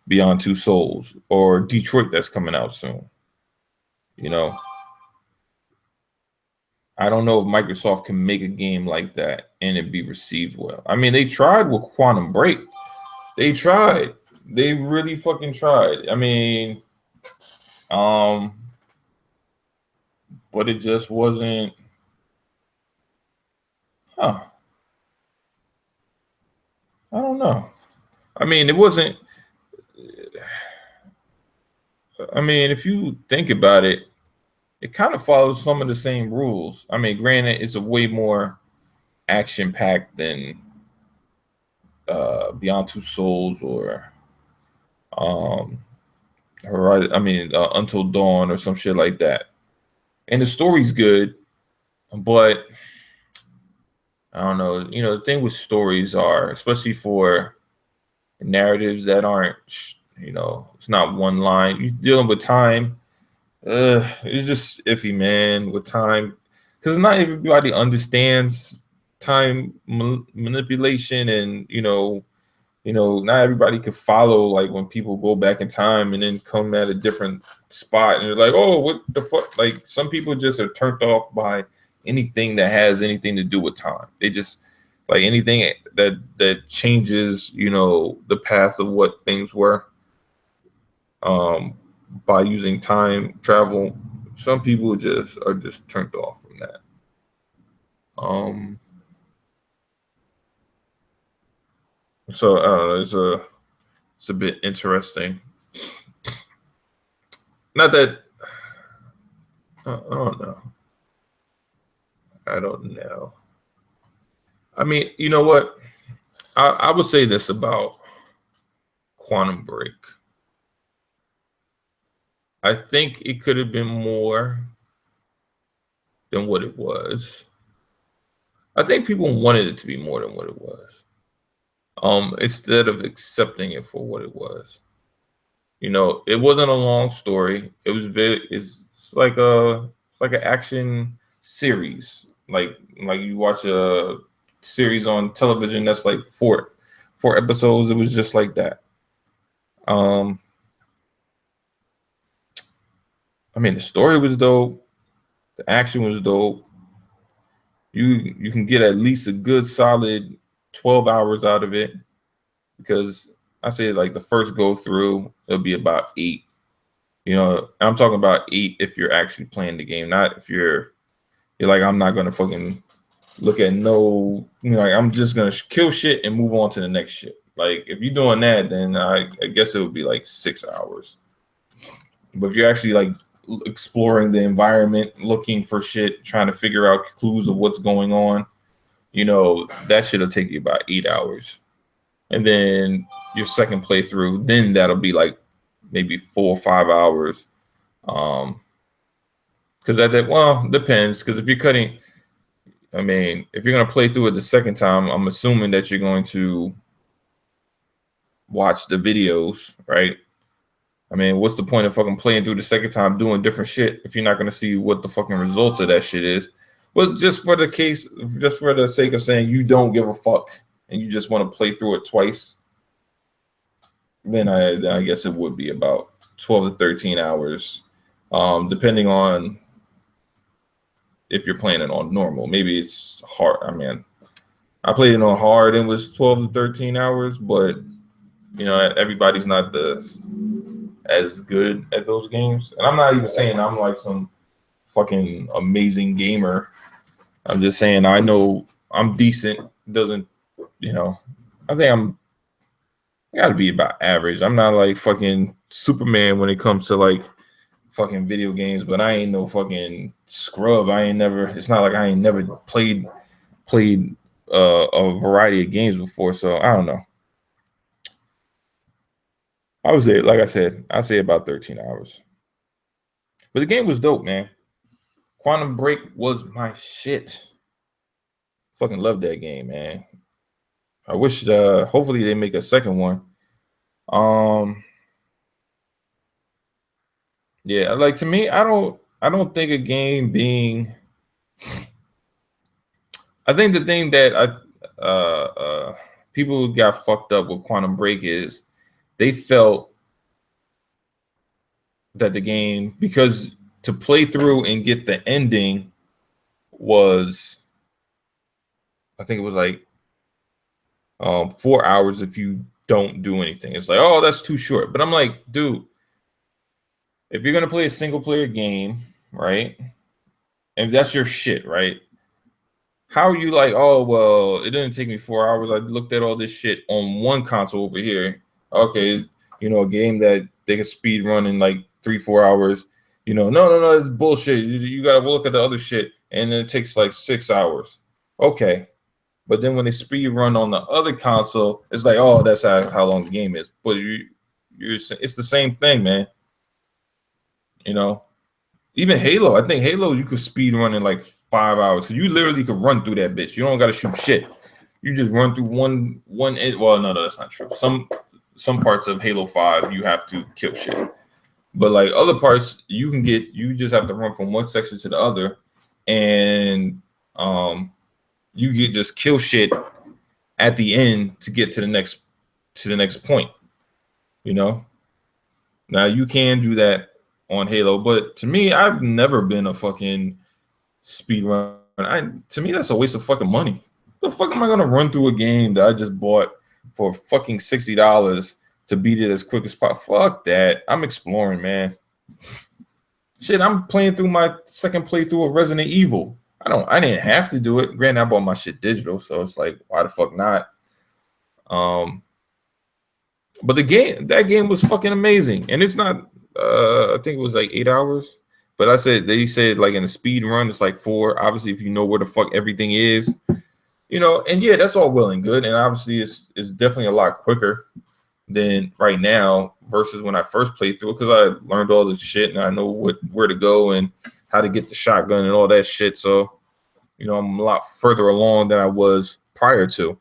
Beyond Two Souls, or Detroit that's coming out soon. You know, I don't know if Microsoft can make a game like that and it be received well. I mean, they tried with Quantum Break. They tried. They really fucking tried. I mean, but it just wasn't. I don't know. I mean, it wasn't. I mean, if you think about it, it kind of follows some of the same rules. I mean, granted, it's a way more action-packed than Beyond Two Souls or Until Dawn or some shit like that. And the story's good, but I don't know. You know, the thing with stories are, especially for narratives that aren't, you know, it's not one line. You're dealing with time. It's just iffy, man, with time, because not everybody understands time manipulation, and not everybody can follow, like, when people go back in time and then come at a different spot and they're like, oh, what the fuck? Like, some people just are turned off by anything that has anything to do with time. They just like anything that changes, the path of what things were, by using time travel. Some people are just turned off from that. So I don't know, it's a bit interesting. Not that I don't know. I don't know. I mean, you know what? I would say this about Quantum Break. I think it could have been more than what it was. I think people wanted it to be more than what it was. Instead of accepting it for what it was. It wasn't a long story. It was it's like an action series. Like you watch a series on television that's like four episodes. It was just like that. I mean, the story was dope. The action was dope. You can get at least a good solid 12 hours out of it, because I say, like, the first go through, it'll be about 8. I'm talking about 8 if you're actually playing the game, not if you're like, I'm not gonna fucking look at no, like, I'm just gonna kill shit and move on to the next shit. Like, if you're doing that, then I guess it would be like 6 hours. But if you're actually like exploring the environment, looking for shit, trying to figure out clues of what's going on, that shit'll take you about 8 hours. And then your second playthrough, then that'll be like maybe 4 or 5 hours. Because depends. Because if you're cutting, I mean, if you're gonna play through it the second time, I'm assuming that you're going to watch the videos, right? I mean, what's the point of fucking playing through the second time doing different shit if you're not gonna see what the fucking results of that shit is? But just for the sake of saying you don't give a fuck and you just want to play through it twice, then I guess it would be about 12 to 13 hours, depending on if you're playing it on normal. Maybe it's hard. I mean, I played it on hard and it was 12 to 13 hours, but everybody's not as good at those games. And I'm not even saying I'm like some fucking amazing gamer. I'm just saying I know I'm decent. Doesn't, I think I gotta be about average. I'm not like fucking Superman when it comes to like fucking video games, but I ain't no fucking scrub. It's not like I ain't never played a variety of games before. So I don't know. I would say, like I said, I'd say about 13 hours. But the game was dope, man. Quantum Break was my shit. Fucking love that game, man. I wish hopefully they make a second one. Yeah, like, to me, I don't think a game being, I think the thing that people got fucked up with Quantum Break is they felt that the game, because to play through and get the ending was, I think it was like 4 hours if you don't do anything. It's like, oh, that's too short. But I'm like, dude, if you're gonna play a single player game, right, and that's your shit, right, how are you like, oh, well, it didn't take me 4 hours, I looked at all this shit on one console over here, okay, a game that they can speed run in like 3-4 hours, no, it's bullshit. You gotta look at the other shit, and it takes like 6 hours. Okay, but then when they speed run on the other console, it's like, oh, that's how long the game is. But it's the same thing, man. Even Halo, I think Halo you could speed run in like 5 hours, because you literally could run through that bitch. You don't gotta shoot shit. You just run through one end. Well, no, that's not true. Some parts of Halo 5 you have to kill shit. But like other parts, you just have to run from one section to the other, and you get just kill shit at the end to get to the next point. You know. Now you can do that on Halo, but to me, I've never been a fucking speed run. To me, that's a waste of fucking money. The fuck am I gonna run through a game that I just bought for fucking $60 to beat it as quick as possible? Fuck that. I'm exploring, man. Shit, I'm playing through my second playthrough of Resident Evil. I didn't have to do it. Granted, I bought my shit digital, so it's like, why the fuck not? But that game was fucking amazing, and it's not. I think it was like 8 hours, but they said like in a speed run it's like 4. Obviously, if you know where the fuck everything is, you know, and yeah, that's all well and good, and obviously it's definitely a lot quicker than right now versus when I first played through it, because I learned all this shit and I know where to go and how to get the shotgun and all that shit. So, you know, I'm a lot further along than I was prior to.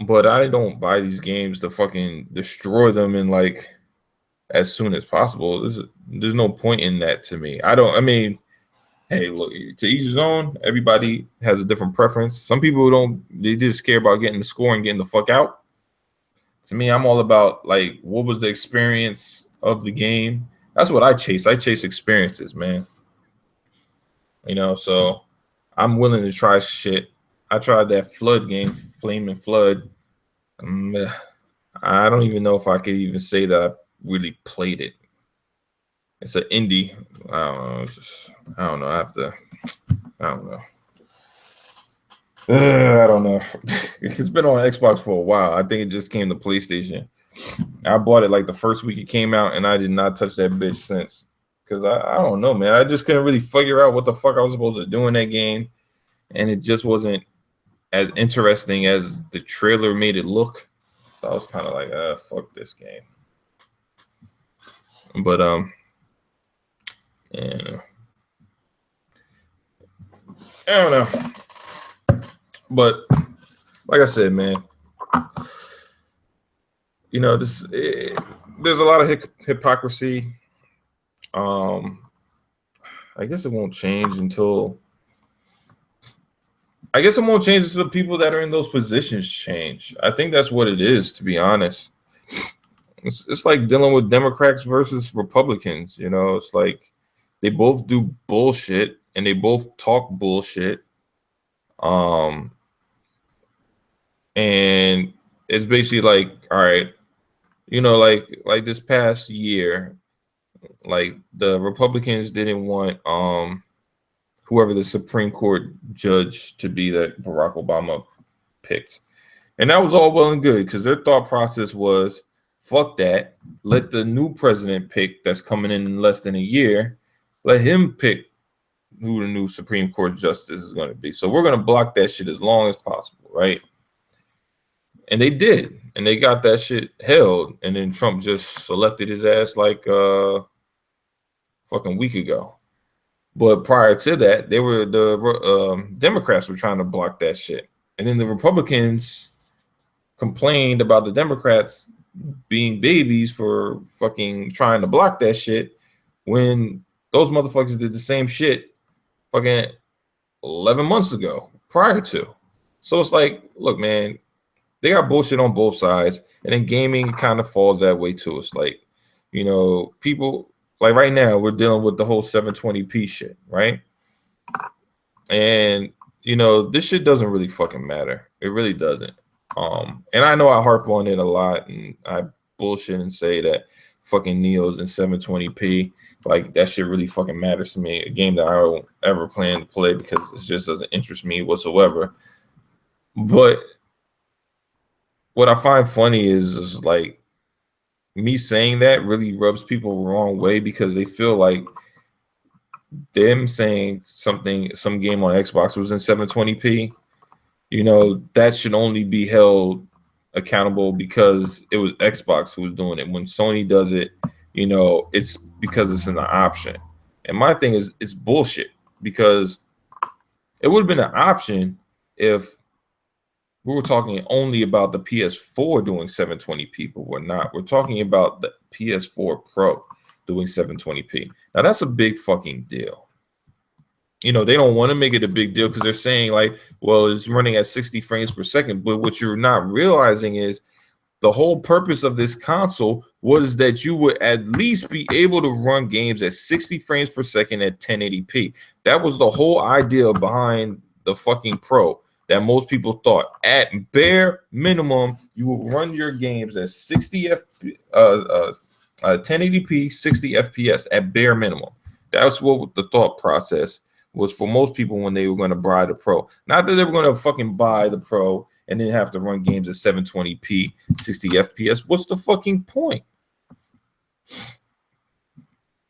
But I don't buy these games to fucking destroy them in like as soon as possible. There's no point in that to me. I mean, hey, look, to each his own. Everybody has a different preference. Some people they just care about getting the score and getting the fuck out. To me, I'm all about like, what was the experience of the game? That's what I chase. I chase experiences, man. You know, so I'm willing to try shit. I tried that Flood game, Flame and Flood. I don't even know if I could even say that I really played it. It's an indie. I don't know. I don't know. I don't know. It's been on Xbox for a while. I think it just came to PlayStation. I bought it like the first week it came out, and I did not touch that bitch since. Because I don't know, man. I just couldn't really figure out what the fuck I was supposed to do in that game. And it just wasn't as interesting as the trailer made it look. So I was kind of like, fuck this game. But yeah, I don't know. But like I said, man, you know, there's a lot of hypocrisy. I guess it won't change until the people that are in those positions change. I think that's what it is, to be honest. It's like dealing with Democrats versus Republicans. You know, it's like they both do bullshit and they both talk bullshit. And it's basically like, all right, you know, like this past year, like the Republicans didn't want whoever the Supreme Court judge to be that Barack Obama picked. And that was all well and good because their thought process was, fuck that. Let the new president pick that's coming in less than a year. Let him pick who the new Supreme Court justice is going to be. So we're going to block that shit as long as possible, right? And they did. And they got that shit held. And then Trump just selected his ass like fucking week ago. But prior to that, the Democrats were trying to block that shit. And then the Republicans complained about the Democrats being babies for fucking trying to block that shit when those motherfuckers did the same shit fucking 11 months ago prior to. So it's like, look, man, they got bullshit on both sides. And then gaming kind of falls that way too. It's like, you know, people like right now we're dealing with the whole 720p shit, right? And you know, this shit doesn't really fucking matter. It really doesn't. And I know I harp on it a lot and I bullshit and say that fucking Nioh's in 720p. Like that shit really fucking matters to me. A game that I don't ever plan to play because it just doesn't interest me whatsoever. But what I find funny is like me saying that really rubs people the wrong way because they feel like them saying some game on Xbox was in 720p, you know, that should only be held accountable because it was Xbox who was doing it. When Sony does it, you know, it's because it's an option. And my thing is, it's bullshit because it would have been an option if we were talking only about the PS4 doing 720p, but we're not. We're talking about the PS4 Pro doing 720p. Now that's a big fucking deal. You know, they don't want to make it a big deal because they're saying like, well, it's running at 60 frames per second. But what you're not realizing is the whole purpose of this console was that you would at least be able to run games at 60 frames per second at 1080p. That was the whole idea behind the fucking Pro, that most people thought at bare minimum you will run your games at 1080p 60 fps at bare minimum. That's what the thought process was for most people when they were going to buy the Pro. Not that they were going to fucking buy the Pro and then have to run games at 720p 60 fps. What's the fucking point?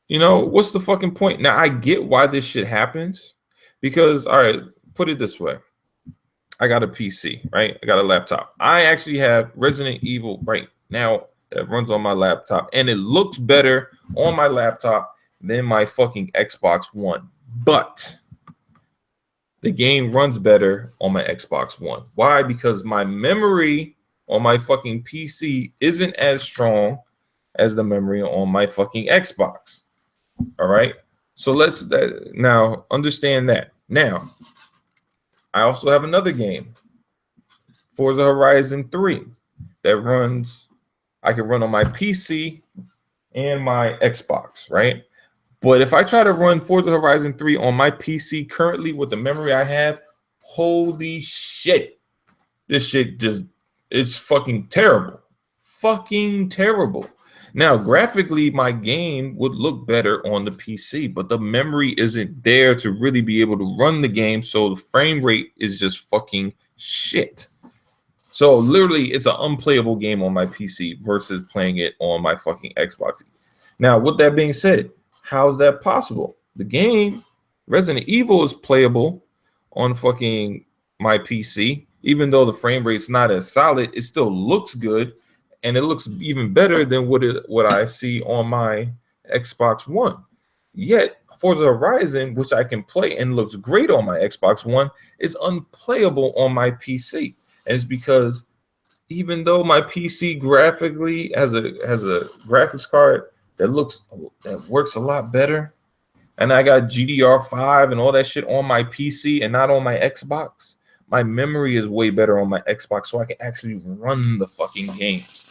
You know, what's the fucking point? Now I get why this shit happens, because all right, put it this way. I got a PC, right? I got a laptop. I actually have Resident Evil right now that runs on my laptop, and it looks better on my laptop than my fucking Xbox One. But the game runs better on my Xbox One. Why? Because my memory on my fucking PC isn't as strong as the memory on my fucking Xbox. All right? So let's now understand that. Now, I also have another game, Forza Horizon 3, that runs, I can run on my PC and my Xbox, right? But if I try to run Forza Horizon 3 on my PC currently with the memory I have, holy shit. This shit just, it's fucking terrible. Fucking terrible. Now, graphically, my game would look better on the PC, but the memory isn't there to really be able to run the game, so the frame rate is just fucking shit. So literally, it's an unplayable game on my PC versus playing it on my fucking Xbox. Now, with that being said, how's that possible? The game Resident Evil is playable on fucking my PC, even though the frame rate's not as solid. It still looks good, and it looks even better than what I see on my Xbox One. Yet Forza Horizon, which I can play and looks great on my Xbox One, is unplayable on my PC. And it's because even though my PC graphically has a graphics card that works a lot better, and I got GDR5 and all that shit on my PC and not on my Xbox, my memory is way better on my Xbox, so I can actually run the fucking games.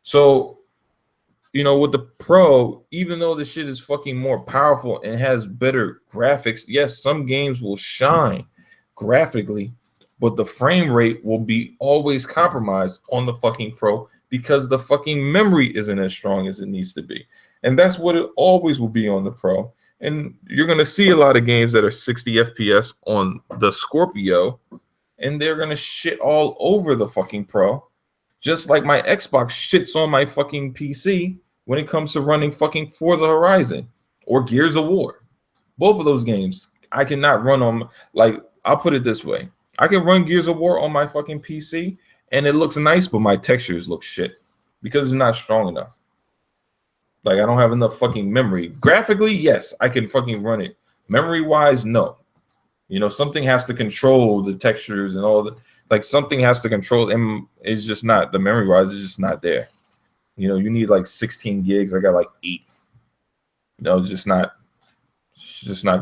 So, you know, with the Pro, even though the shit is fucking more powerful and has better graphics, yes, some games will shine graphically, but the frame rate will be always compromised on the fucking Pro because the fucking memory isn't as strong as it needs to be. And that's what it always will be on the Pro. And you're going to see a lot of games that are 60 FPS on the Scorpio, and they're going to shit all over the fucking Pro. Just like my Xbox shits on my fucking PC when it comes to running fucking Forza Horizon or Gears of War. Both of those games I cannot run on. Like, I'll put it this way. I can run Gears of War on my fucking PC and it looks nice, but my textures look shit because it's not strong enough. Like, I don't have enough fucking memory. Graphically, yes, I can fucking run it. Memory-wise, no. You know, something has to control the textures and all that. Like, something has to control, and it's just not, the memory-wise, it's just not there. You know, you need like 16 gigs. I got like 8. You know, it's just not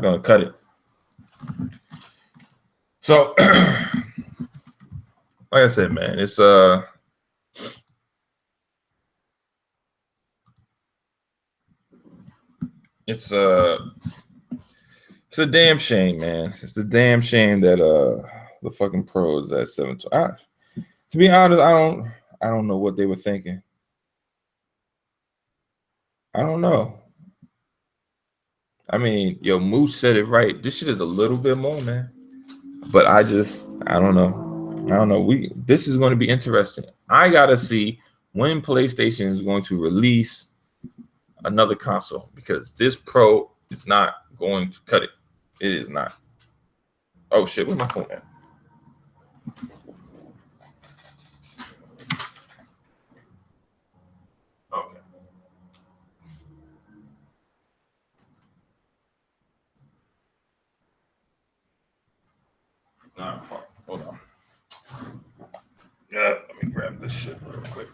going to cut it. So, like I said, man, it's a damn shame, man. It's a damn shame that the fucking Pro is at 720. To be honest, I don't know what they were thinking. I don't know. I mean, yo, Moose said it right. This shit is a little bit more, man. But I don't know. I don't know. This is going to be interesting. I gotta see when PlayStation is going to release another console, because this Pro is not going to cut it. It is not. Oh shit, where's my phone at? Okay. Nah, fuck. Hold on. Let me grab this shit real quick.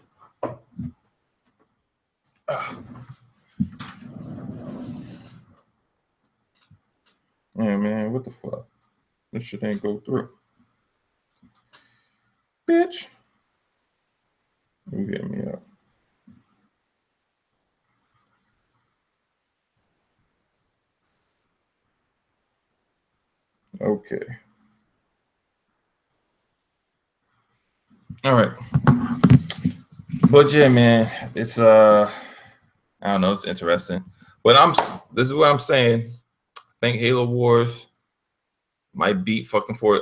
Yeah, man, what the fuck? This shit ain't go through. Bitch. You get me up. Okay. All right. But yeah, man, it's I don't know, it's interesting. But this is what I'm saying. I think Halo Wars might beat fucking for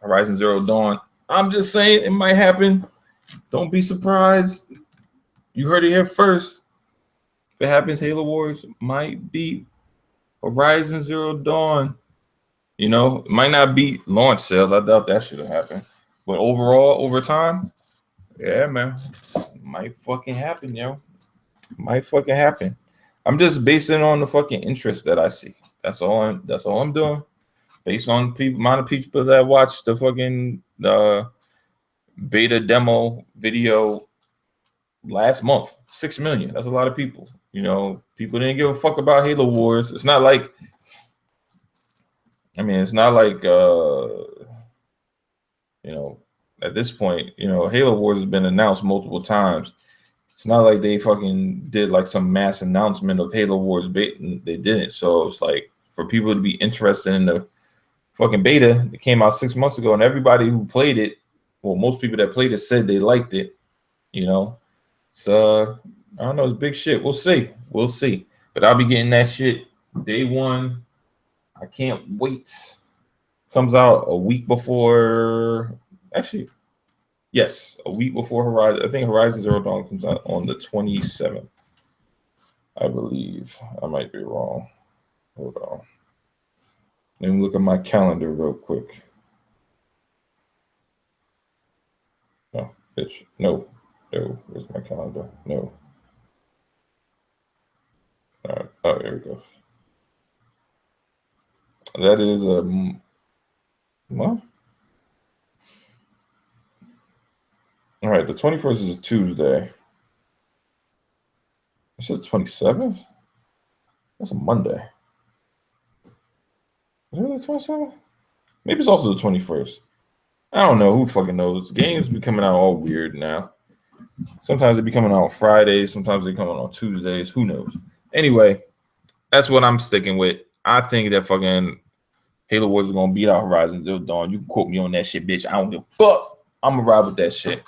Horizon Zero Dawn. I'm just saying it might happen. Don't be surprised. You heard it here first. If it happens, Halo Wars might beat Horizon Zero Dawn. You know, it might not beat launch sales. I doubt that should have happened. But overall, over time, yeah, man, might fucking happen, yo. Might fucking happen. I'm just basing it on the fucking interest that I see. That's all I'm doing. Based on amount of people that watched the fucking beta demo video last month. 6 million. That's a lot of people. You know, people didn't give a fuck about Halo Wars. It's not like you know, at this point, you know, Halo Wars has been announced multiple times. It's not like they fucking did like some mass announcement of Halo Wars beta. They didn't. So it's like for people to be interested in the fucking beta, it came out 6 months ago, and everybody who played it, well, most people that played it said they liked it. You know, so I don't know, it's big shit. We'll see. But I'll be getting that shit day one. I can't wait. Comes out a week before. Actually, yes, a week before Horizon. I think Horizon Zero Dawn comes out on the 27th. I believe. I might be wrong. Hold on. Let me look at my calendar real quick. No, bitch. No. Where's my calendar? No. All right. Oh, here it goes. That is what? All right, the 21st is a Tuesday. It says 27th? That's a Monday. Is it the 27th? Maybe it's also the 21st. I don't know. Who fucking knows? Games be coming out all weird now. Sometimes they be coming out on Fridays. Sometimes they come out on Tuesdays. Who knows? Anyway, that's what I'm sticking with. I think that fucking Halo Wars is going to beat out Horizon Zero Dawn. You can quote me on that shit, bitch. I don't give a fuck. I'm going to ride with that shit.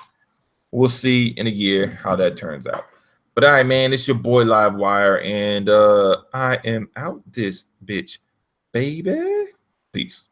We'll see in a year how that turns out. But all right, man, it's your boy Livewire, and I am out this bitch, baby. Peace.